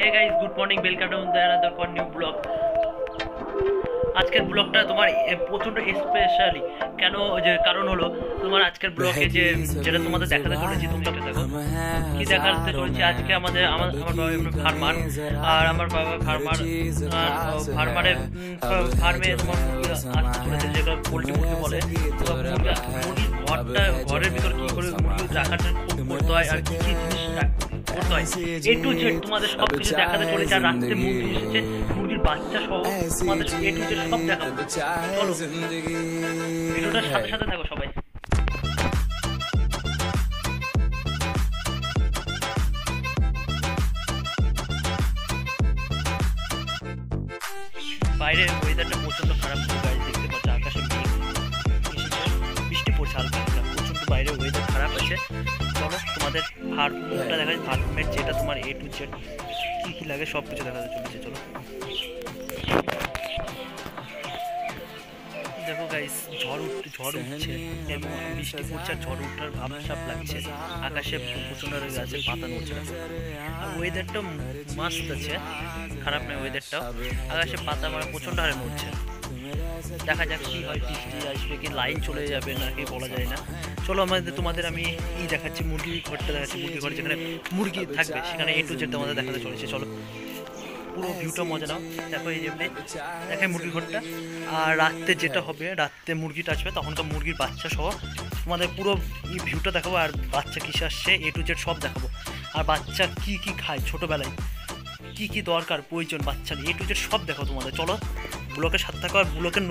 Hey guys, good morning. Welcome to another new vlog. আজকের ব্লগটা তোমার প্রচন্ড স্পেশালি কেন যে কারণ হলো তোমার আজকের ব্লগে যেটা তোমাদের দেখাতে চলেছি তুমি দেখো কি দেখাতে চলেছি আজকে আমার বাবা ফার্মার আর আমার বাবা ফার্মে তোমার আসতে চলেছে যেটা পোল্ট্রি মুরগি বলে ঘরের ভিতর কি করে মুরগি রাখাটা খুব করতে হয় আর কি জিনিস করতে হয় A to Z তোমাদের সব কিছু দেখাতে চলেছে আর রাত্রে মুরগি এসেছে মুরগির বাচ্চা সহ তোমাদের A to Z সব দেখাবো চলো ভিডিওটার সাথে সাথে থাকো সবাই বাইরে ওয়েদারটা প্রচন্ড খারাপ গাইস দেখতে পাচ্ছ আকাশে বৃষ্টি পড়ছে হালকা হালকা প্রচন্ড বাইরে ওয়েদার খারাপ আছে চলো তোমাদের ফার্মটা দেখা যায় ফার্মের যেটা তোমার A to Z কি কি লাগে সব কিছু দেখাতে চলেছে চলো দেখো গাইস ঝড় উঠছে এবং বৃষ্টি পড়ছে আর ঝড় উঠার ভাবসাব লাগছে আকাশে প্রচন্ড গাছের পাতা নড়ছে আর ওয়েদারটা মাস্ত আছে খারাপ নয় ওয়েদারটাও আকাশে পাতা মানে প্রচন্ড হারে নড়ছে দেখা যাক কি হয় বৃষ্টি আসবে কি লাইন চলে যাবে নাকি বলা যায় না চলো তোমাদের আমি দেখাচ্ছি মুরগির ঘরটা দেখাচ্ছি মুরগির ঘর যেখানে মুরগি থাকবে সেখানে A to Z তোমাদের দেখাতে চলেছে চলো পুরো ভিউটা মজা নাও দেখো এই যেমনি দেখায় মুরগির ঘরটা আর রাত্রে যেটা হবে রাত্রে মুরগিটা আসবে তখনকার মুরগির বাচ্চা সহ তোমাদের পুরো ভিউটা দেখাবো আর বাচ্চা কিসে আসছে A to Z সব দেখাবো আর বাচ্চা কি কি খায় ছোটোবেলায় কি কি দরকার প্রয়োজন বাচ্চার A to Z সব দেখো তোমাদের চলো ব্লগের সাথে থাকো আর ব্লগের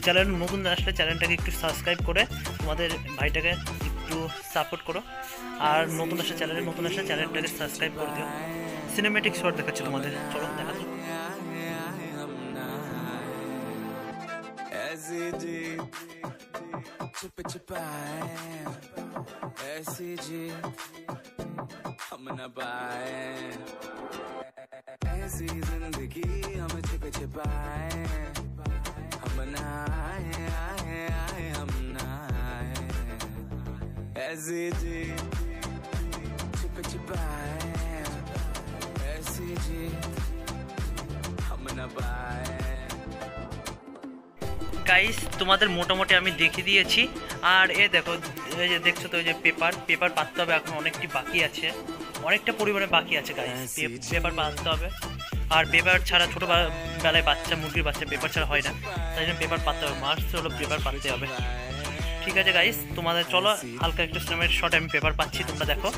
চ্যানেল নতুন আসলে চ্যানেলটাকে একটু সাবস্ক্রাইব করে তোমাদের ভাইটাকে একটু সাপোর্ট করো আর নতুন আসলে চ্যানেলটাকে সাবস্ক্রাইব করে দিও সিনেমেটিক শট দেখাচ্ছি তোমাদের চলো দেখা ऐसी जिंदगी हम छिपे छिपाए हम नहाए आए आए हम नहाए ऐसी जी छिपे छिपाए ऐसी जी हम न पाए গাইস তোমাদের মোটামুটি আমি দেখিয়ে দিয়েছি আর দেখো এই যে দেখছো তো ওই যে পেপার পাততে হবে এখন অনেকটি বাকি আছে অনেকটা পরিমাণে বাকি আছে গাইস পেপার পাততে হবে আর পেপার ছাড়া ছোটোবেলায় মুরগির বাচ্চা পেপার ছাড়া হয় না তাই জন্য পেপার পাততে হবে মাস্ট হলো পেপার পাততে হবে ঠিক আছে গাইস তোমাদের চলো হালকা একটু সিনেমের শর্ট আমি পেপার পাচ্ছি তোমরা দেখো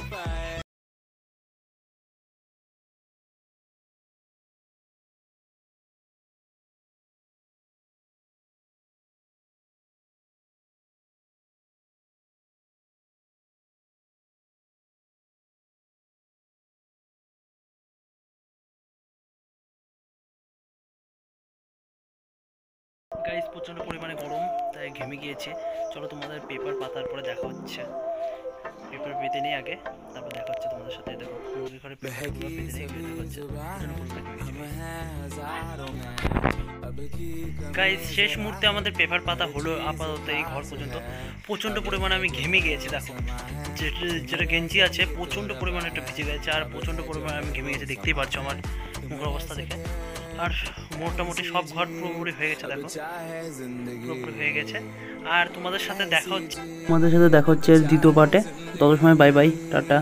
গাইস প্রচন্ড পরিমাণে গরম তাই ঘেমে গিয়েছে চলো তোমাদের পেপার পাতার পরে দেখা হচ্ছে পেপার পেতে নেই আগে তারপর দেখা হচ্ছে তোমাদের সাথে দেখো মুরগির ঘরে পেপারগুলো পেতে নেই দেখা হচ্ছে গাইস শেষ মুহূর্তে আমাদের পেপার পাতা হলো আপাতত এই ঘর পর্যন্ত প্রচন্ড পরিমাণে আমি ঘেমে গিয়েছি দেখো যেটা গেঞ্জি আছে প্রচন্ড পরিমাণে একটা ভিজে গেছে আর প্রচন্ড পরিমাণে আমি ঘেমে গেছি দেখতেই পারছো আমার মুখের অবস্থা দেখে আর মোটামুটি সব ঘর পুরোপুরি হয়ে গেছে দেখো পুরোপুরি হয়ে গেছে আর তোমাদের সাথে দেখা হচ্ছে দ্বিতীয় পার্টে তত সময় বাই বাই টাটা।